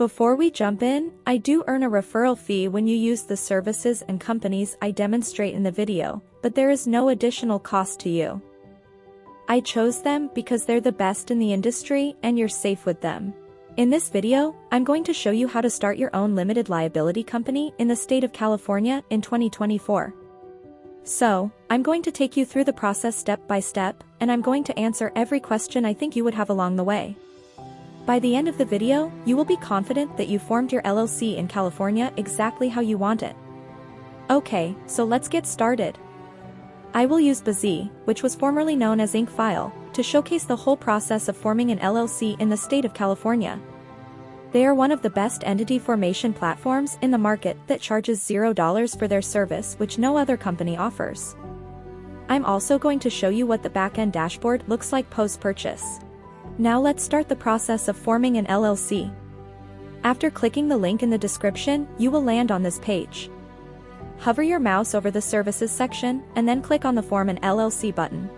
Before we jump in, I do earn a referral fee when you use the services and companies I demonstrate in the video, but there is no additional cost to you. I chose them because they're the best in the industry and you're safe with them. In this video, I'm going to show you how to start your own limited liability company in the state of California in 2024. So, I'm going to take you through the process step by step, and I'm going to answer every question I think you would have along the way. By the end of the video, you will be confident that you formed your LLC in California exactly how you want it. Okay, so let's get started. I will use bizee, which was formerly known as Inc. File, to showcase the whole process of forming an LLC in the state of California. They are one of the best entity formation platforms in the market that charges $0 for their service, which no other company offers. I'm also going to show you what the back-end dashboard looks like post-purchase. Now let's start the process of forming an LLC. After clicking the link in the description, you will land on this page. Hover your mouse over the Services section, and then click on the Form an LLC button.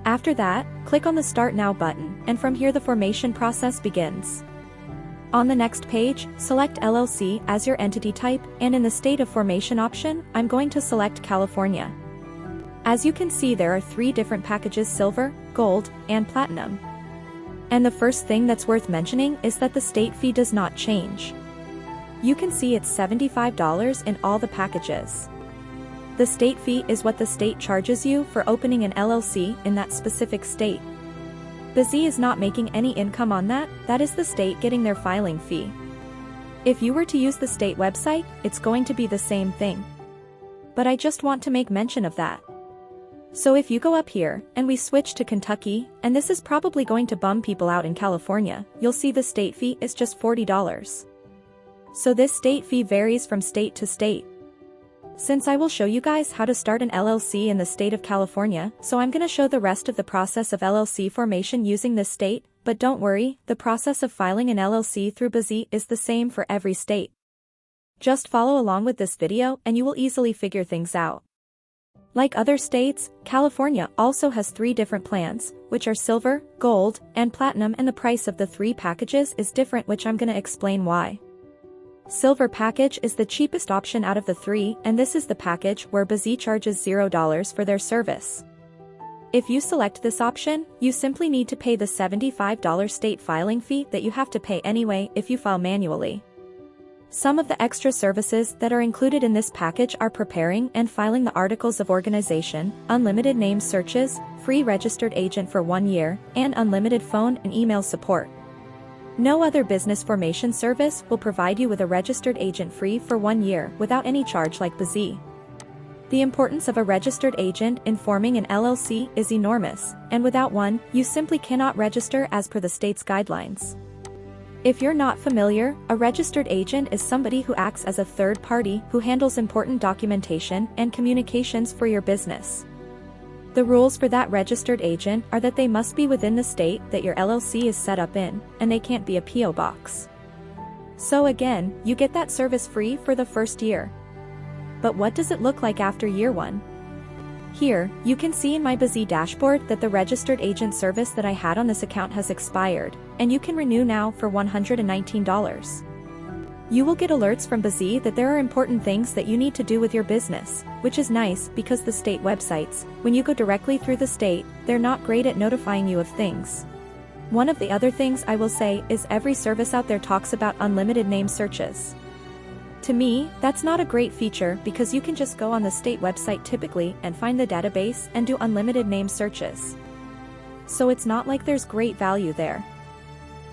After that, click on the Start Now button, and from here the formation process begins. On the next page, select LLC as your entity type, and in the State of Formation option, I'm going to select California. As you can see, there are 3 different packages: Silver, Gold, and Platinum. And the first thing that's worth mentioning is that the state fee does not change. You can see it's $75 in all the packages. The state fee is what the state charges you for opening an LLC in that specific state. bizee is not making any income on that, that is the state getting their filing fee. If you were to use the state website, it's going to be the same thing. But I just want to make mention of that. So if you go up here, and we switch to Kentucky, and this is probably going to bum people out in California, you'll see the state fee is just $40. So this state fee varies from state to state. Since I will show you guys how to start an LLC in the state of California, so I'm going to show the rest of the process of LLC formation using this state, but don't worry, the process of filing an LLC through bizee is the same for every state. Just follow along with this video and you will easily figure things out. Like other states, California also has 3 different plans, which are Silver, Gold, and Platinum, and the price of the 3 packages is different, which I'm going to explain why. Silver package is the cheapest option out of the 3, and this is the package where bizee charges $0 for their service. If you select this option, you simply need to pay the $75 state filing fee that you have to pay anyway if you file manually. Some of the extra services that are included in this package are preparing and filing the articles of organization, unlimited name searches, free registered agent for 1 year, and unlimited phone and email support. No other business formation service will provide you with a registered agent free for 1 year without any charge like bizee. The importance of a registered agent in forming an LLC is enormous, and without one, you simply cannot register as per the state's guidelines. If you're not familiar, a registered agent is somebody who acts as a third party who handles important documentation and communications for your business. The rules for that registered agent are that they must be within the state that your LLC is set up in, and they can't be a P.O. box. So again, you get that service free for the first year. But what does it look like after year 1? Here, you can see in my bizee dashboard that the registered agent service that I had on this account has expired, and you can renew now for $119. You will get alerts from bizee that there are important things that you need to do with your business, which is nice because the state websites, when you go directly through the state, they're not great at notifying you of things. One of the other things I will say is every service out there talks about unlimited name searches. To me, that's not a great feature because you can just go on the state website typically and find the database and do unlimited name searches. So it's not like there's great value there.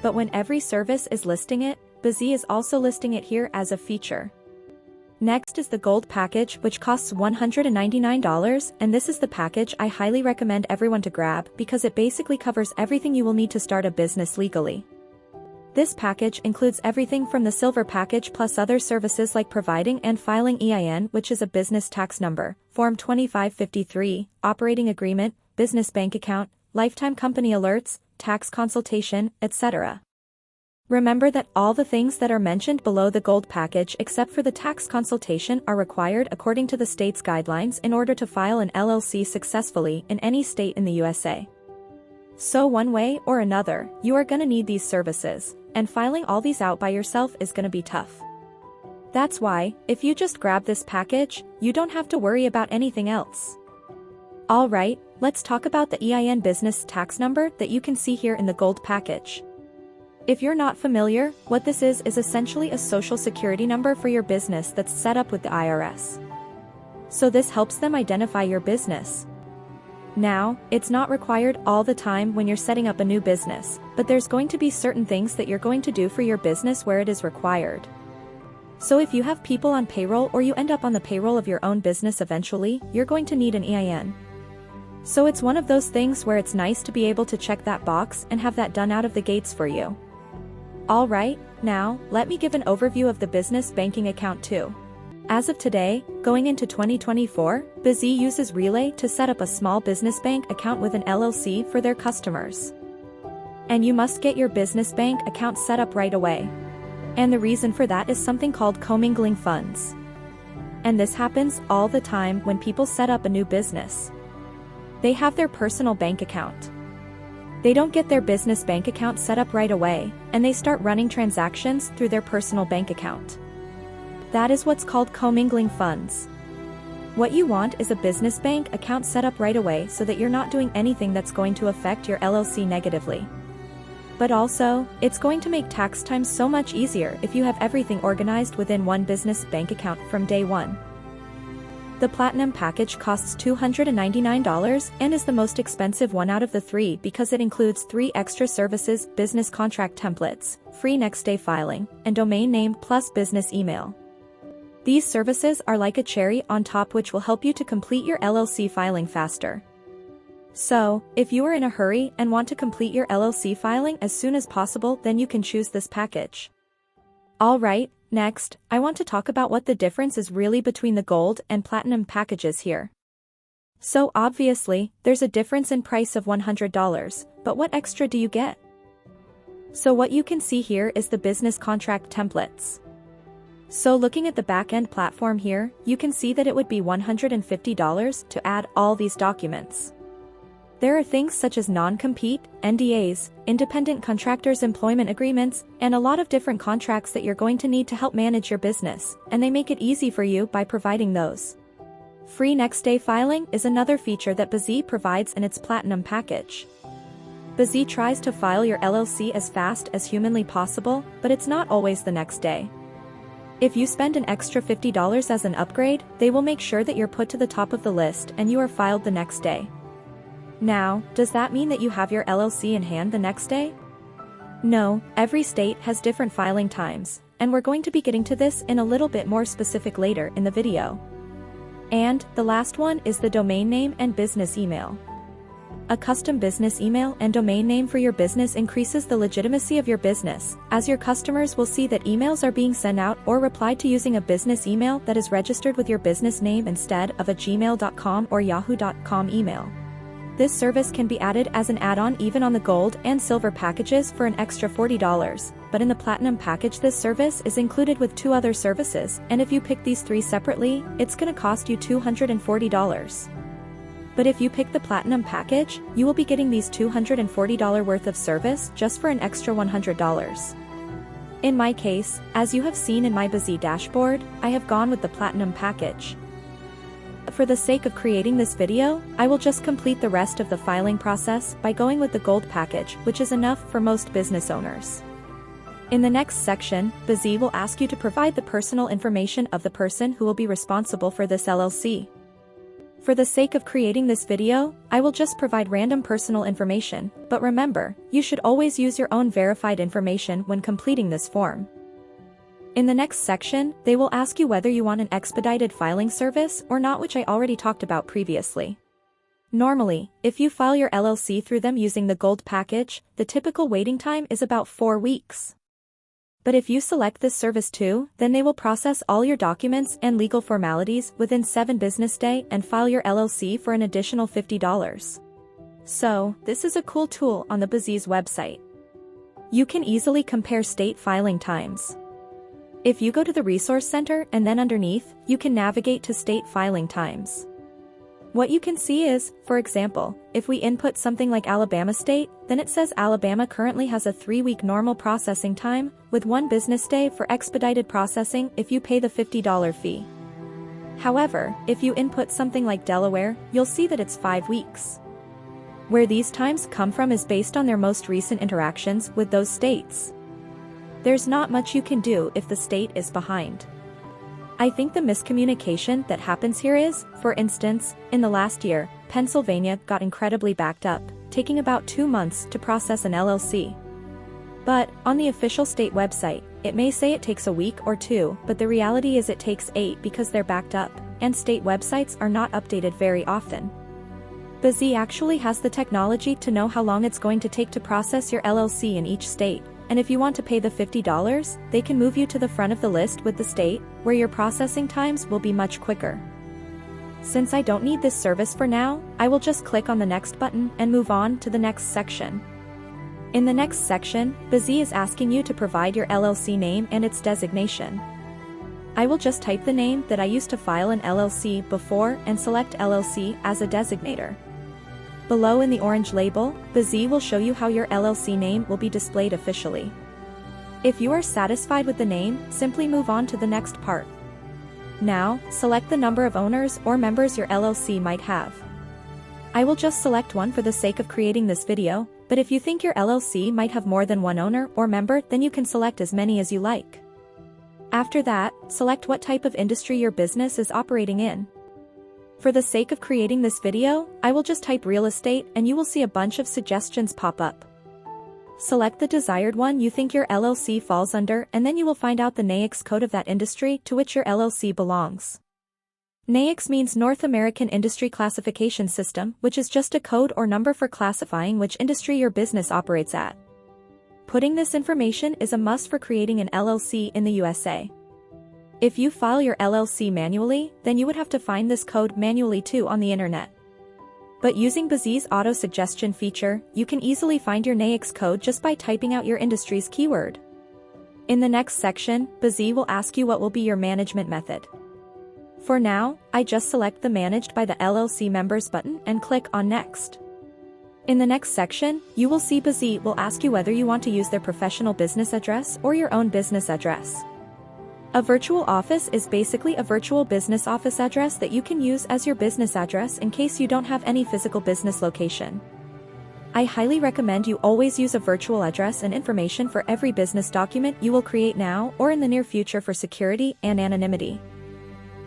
But when every service is listing it, bizee is also listing it here as a feature. Next is the Gold package, which costs $199, and this is the package I highly recommend everyone to grab because it basically covers everything you will need to start a business legally. This package includes everything from the Silver package plus other services like providing and filing EIN, which is a business tax number, Form 2553, operating agreement, business bank account, lifetime company alerts, tax consultation, etc. Remember that all the things that are mentioned below the Gold package except for the tax consultation are required according to the state's guidelines in order to file an LLC successfully in any state in the USA. So one way or another, you are gonna need these services, and filing all these out by yourself is gonna be tough. That's why, if you just grab this package, you don't have to worry about anything else. Alright, let's talk about the EIN business tax number that you can see here in the gold package. If you're not familiar, what this is essentially a social security number for your business that's set up with the IRS. So this helps them identify your business. Now, it's not required all the time when you're setting up a new business, but there's going to be certain things that you're going to do for your business where it is required. So if you have people on payroll or you end up on the payroll of your own business eventually, you're going to need an EIN. So it's one of those things where it's nice to be able to check that box and have that done out of the gates for you. Alright, now, let me give an overview of the business banking account too. As of today, going into 2024, bizee uses Relay to set up a small business bank account with an LLC for their customers. And you must get your business bank account set up right away. And the reason for that is something called commingling funds. And this happens all the time when people set up a new business. They have their personal bank account. They don't get their business bank account set up right away, and they start running transactions through their personal bank account. That is what's called commingling funds. What you want is a business bank account set up right away so that you're not doing anything that's going to affect your LLC negatively. But also, it's going to make tax time so much easier if you have everything organized within one business bank account from day one. The Platinum package costs $299 and is the most expensive one out of the three because it includes 3 extra services: business contract templates, free next-day filing, and domain name plus business email. These services are like a cherry on top which will help you to complete your LLC filing faster. So, if you are in a hurry and want to complete your LLC filing as soon as possible, then you can choose this package. Alright, next, I want to talk about what the difference is really between the gold and platinum packages here. So obviously, there's a difference in price of $100, but what extra do you get? So what you can see here is the business contract templates. So looking at the back-end platform here, you can see that it would be $150 to add all these documents. There are things such as non-compete, NDAs, independent contractors' employment agreements, and a lot of different contracts that you're going to need to help manage your business, and they make it easy for you by providing those. Free next-day filing is another feature that bizee provides in its Platinum package. bizee tries to file your LLC as fast as humanly possible, but it's not always the next day. If you spend an extra $50 as an upgrade, they will make sure that you're put to the top of the list and you are filed the next day. Now, does that mean that you have your LLC in hand the next day? No, every state has different filing times, and we're going to be getting to this in a little bit more specific later in the video. And, the last one is the domain name and business email. A custom business email and domain name for your business increases the legitimacy of your business, as your customers will see that emails are being sent out or replied to using a business email that is registered with your business name instead of a gmail.com or yahoo.com email. This service can be added as an add-on even on the gold and silver packages for an extra $40, but in the platinum package this service is included with 2 other services, and if you pick these 3 separately, it's gonna cost you $240. But if you pick the platinum package, you will be getting these $240 worth of service just for an extra $100. In my case, as you have seen in my bizee dashboard, I have gone with the platinum package. For the sake of creating this video, I will just complete the rest of the filing process by going with the gold package, which is enough for most business owners. In the next section, bizee will ask you to provide the personal information of the person who will be responsible for this LLC. For the sake of creating this video, I will just provide random personal information, but remember, you should always use your own verified information when completing this form. In the next section, they will ask you whether you want an expedited filing service or not, which I already talked about previously. Normally, if you file your LLC through them using the gold package, the typical waiting time is about 4 weeks. But if you select this service too, then they will process all your documents and legal formalities within 7 business days and file your LLC for an additional $50. So, this is a cool tool on the bizee's website. You can easily compare state filing times. If you go to the Resource Center and then underneath, you can navigate to state filing times. What you can see is, for example, if we input something like Alabama State, then it says Alabama currently has a 3-week normal processing time, with 1 business day for expedited processing if you pay the $50 fee. However, if you input something like Delaware, you'll see that it's 5 weeks. Where these times come from is based on their most recent interactions with those states. There's not much you can do if the state is behind. I think the miscommunication that happens here is, for instance, in the last year, Pennsylvania got incredibly backed up, taking about 2 months to process an LLC. But, on the official state website, it may say it takes a week or 2, but the reality is it takes 8 because they're backed up, and state websites are not updated very often. bizee actually has the technology to know how long it's going to take to process your LLC in each state, and if you want to pay the $50, they can move you to the front of the list with the state, where your processing times will be much quicker. Since I don't need this service for now, I will just click on the next button and move on to the next section. In the next section, bizee is asking you to provide your LLC name and its designation. I will just type the name that I used to file an LLC before and select LLC as a designator. Below in the orange label, bizee will show you how your LLC name will be displayed officially. If you are satisfied with the name, simply move on to the next part. Now, select the number of owners or members your LLC might have. I will just select one for the sake of creating this video, but if you think your LLC might have more than 1 owner or member, then you can select as many as you like. After that, select what type of industry your business is operating in. For the sake of creating this video, I will just type real estate and you will see a bunch of suggestions pop up. Select the desired one you think your LLC falls under and then you will find out the NAX code of that industry to which your LLC belongs. NAX means North American Industry Classification System, which is just a code or number for classifying which industry your business operates at. Putting this information is a must for creating an LLC in the USA. If you file your LLC manually, then you would have to find this code manually too on the internet. But using bizee's auto-suggestion feature, you can easily find your NAX code just by typing out your industry's keyword. In the next section, bizee will ask you what will be your management method. For now, I just select the Managed by the LLC Members button and click on Next. In the next section, you will see bizee will ask you whether you want to use their professional business address or your own business address. A virtual office is basically a virtual business office address that you can use as your business address in case you don't have any physical business location. I highly recommend you always use a virtual address and information for every business document you will create now or in the near future for security and anonymity.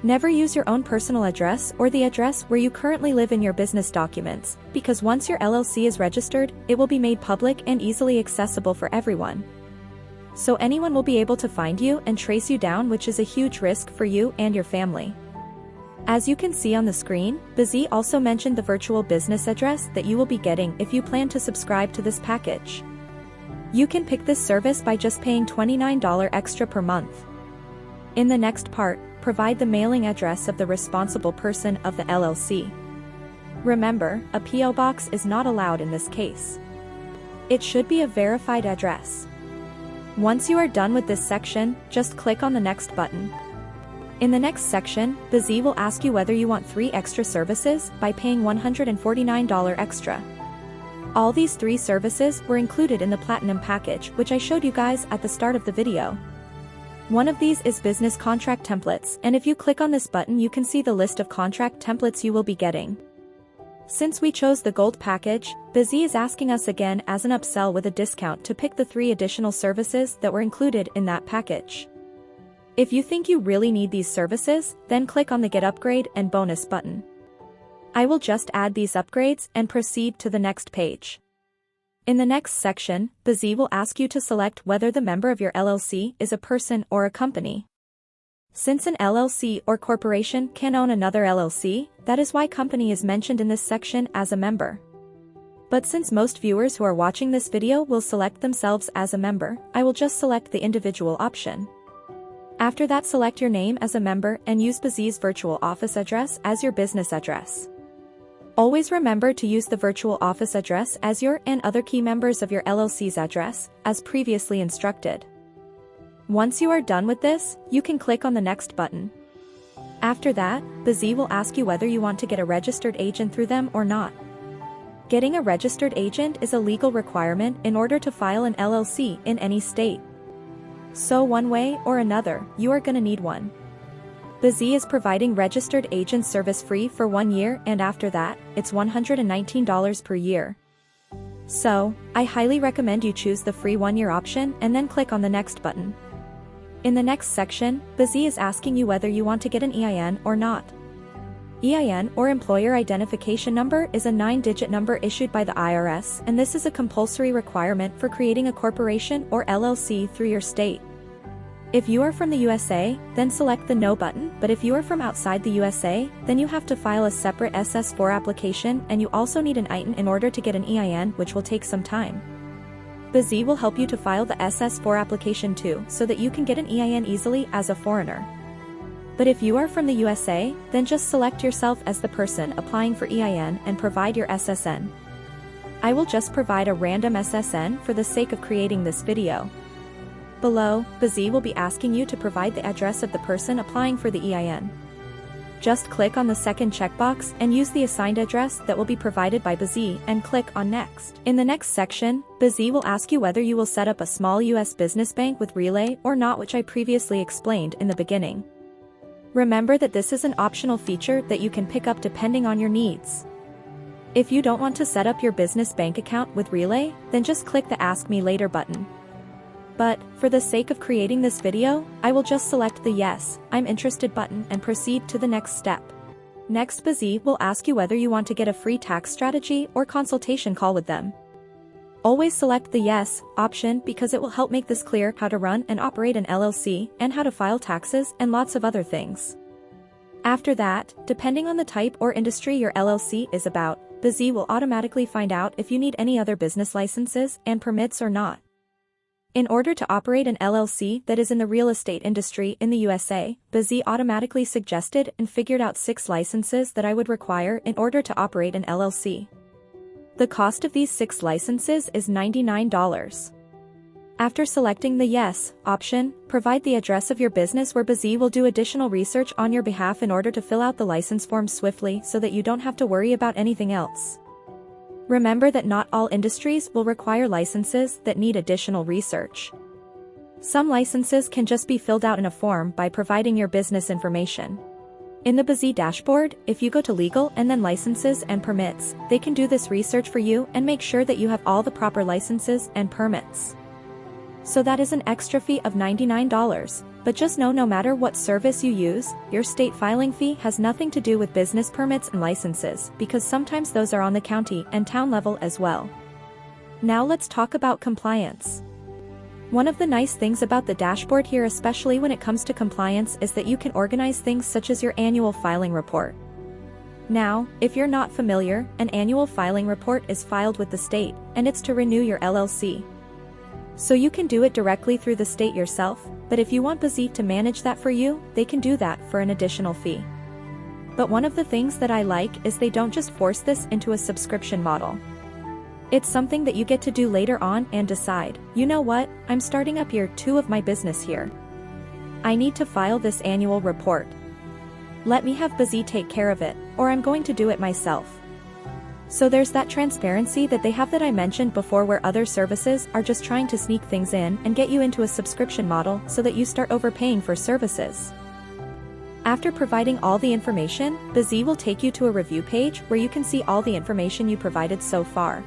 Never use your own personal address or the address where you currently live in your business documents, because once your LLC is registered, it will be made public and easily accessible for everyone. So anyone will be able to find you and trace you down, which is a huge risk for you and your family. As you can see on the screen, bizee also mentioned the virtual business address that you will be getting if you plan to subscribe to this package. You can pick this service by just paying $29 extra per month. In the next part, provide the mailing address of the responsible person of the LLC. Remember, a P.O. box is not allowed in this case. It should be a verified address. Once you are done with this section, just click on the next button. In the next section, bizee will ask you whether you want 3 extra services by paying $149 extra. All these 3 services were included in the Platinum package, which I showed you guys at the start of the video. One of these is business contract templates, and if you click on this button you can see the list of contract templates you will be getting. Since we chose the Gold package, bizee is asking us again as an upsell with a discount to pick the 3 additional services that were included in that package. If you think you really need these services, then click on the Get Upgrade and Bonus button. I will just add these upgrades and proceed to the next page. In the next section, bizee will ask you to select whether the member of your LLC is a person or a company. Since an LLC or corporation can own another LLC, that is why company is mentioned in this section as a member. But since most viewers who are watching this video will select themselves as a member, I will just select the individual option. After that, select your name as a member and use bizee's virtual office address as your business address. Always remember to use the virtual office address as your and other key members of your LLC's address, as previously instructed. Once you are done with this, you can click on the next button. After that, bizee will ask you whether you want to get a registered agent through them or not. Getting a registered agent is a legal requirement in order to file an LLC in any state. So one way or another, you are gonna need one. bizee is providing registered agent service free for 1 year, and after that, it's $119 per year. So, I highly recommend you choose the free 1-year option and then click on the next button. In the next section, bizee is asking you whether you want to get an EIN or not. EIN, or Employer Identification Number, is a 9-digit number issued by the IRS, and this is a compulsory requirement for creating a corporation or LLC through your state. If you are from the USA, then select the No button, but if you are from outside the USA, then you have to file a separate SS4 application, and you also need an EIN in order to get an EIN, which will take some time. bizee will help you to file the SS4 application too, so that you can get an EIN easily as a foreigner. But if you are from the USA, then just select yourself as the person applying for EIN and provide your SSN. I will just provide a random SSN for the sake of creating this video. Below, bizee will be asking you to provide the address of the person applying for the EIN. Just click on the second checkbox and use the assigned address that will be provided by bizee and click on Next. In the next section, bizee will ask you whether you will set up a small US business bank with Relay or not, which I previously explained in the beginning. Remember that this is an optional feature that you can pick up depending on your needs. If you don't want to set up your business bank account with Relay, then just click the Ask Me Later button. But, for the sake of creating this video, I will just select the Yes, I'm interested button and proceed to the next step. Next, bizee will ask you whether you want to get a free tax strategy or consultation call with them. Always select the Yes option because it will help make this clear how to run and operate an LLC and how to file taxes and lots of other things. After that, depending on the type or industry your LLC is about, bizee will automatically find out if you need any other business licenses and permits or not. In order to operate an LLC that is in the real estate industry in the USA, bizee automatically suggested and figured out 6 licenses that I would require in order to operate an LLC. The cost of these 6 licenses is $99. After selecting the Yes option, provide the address of your business where bizee will do additional research on your behalf in order to fill out the license form swiftly so that you don't have to worry about anything else. Remember that not all industries will require licenses that need additional research. Some licenses can just be filled out in a form by providing your business information. In the bizee dashboard, if you go to Legal and then Licenses and Permits, they can do this research for you and make sure that you have all the proper licenses and permits. So that is an extra fee of $99, but just know no matter what service you use, your state filing fee has nothing to do with business permits and licenses, because sometimes those are on the county and town level as well. Now let's talk about compliance. One of the nice things about the dashboard here, especially when it comes to compliance, is that you can organize things such as your annual filing report. Now, if you're not familiar, an annual filing report is filed with the state, and it's to renew your LLC. So you can do it directly through the state yourself, but if you want bizee to manage that for you, they can do that for an additional fee. But one of the things that I like is they don't just force this into a subscription model. It's something that you get to do later on and decide, you know what, I'm starting up year 2 of my business here. I need to file this annual report. Let me have bizee take care of it, or I'm going to do it myself. So there's that transparency that they have that I mentioned before, where other services are just trying to sneak things in and get you into a subscription model so that you start overpaying for services. After providing all the information, bizee will take you to a review page where you can see all the information you provided so far.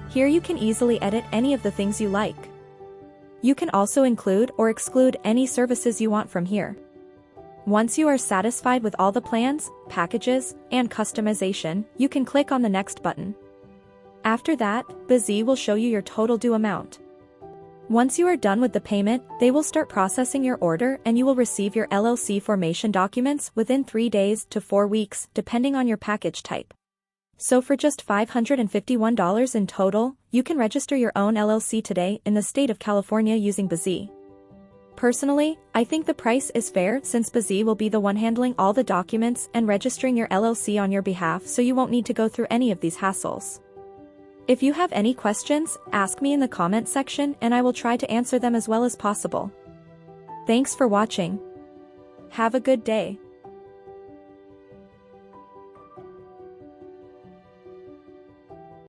Here you can easily edit any of the things you like. You can also include or exclude any services you want from here. Once you are satisfied with all the plans, packages, and customization, you can click on the Next button. After that, bizee will show you your total due amount. Once you are done with the payment, they will start processing your order and you will receive your LLC formation documents within 3 days to 4 weeks, depending on your package type. So for just $551 in total, you can register your own LLC today in the state of California using bizee. Personally, I think the price is fair since bizee will be the one handling all the documents and registering your LLC on your behalf, so you won't need to go through any of these hassles. If you have any questions, ask me in the comment section and I will try to answer them as well as possible. Thanks for watching. Have a good day.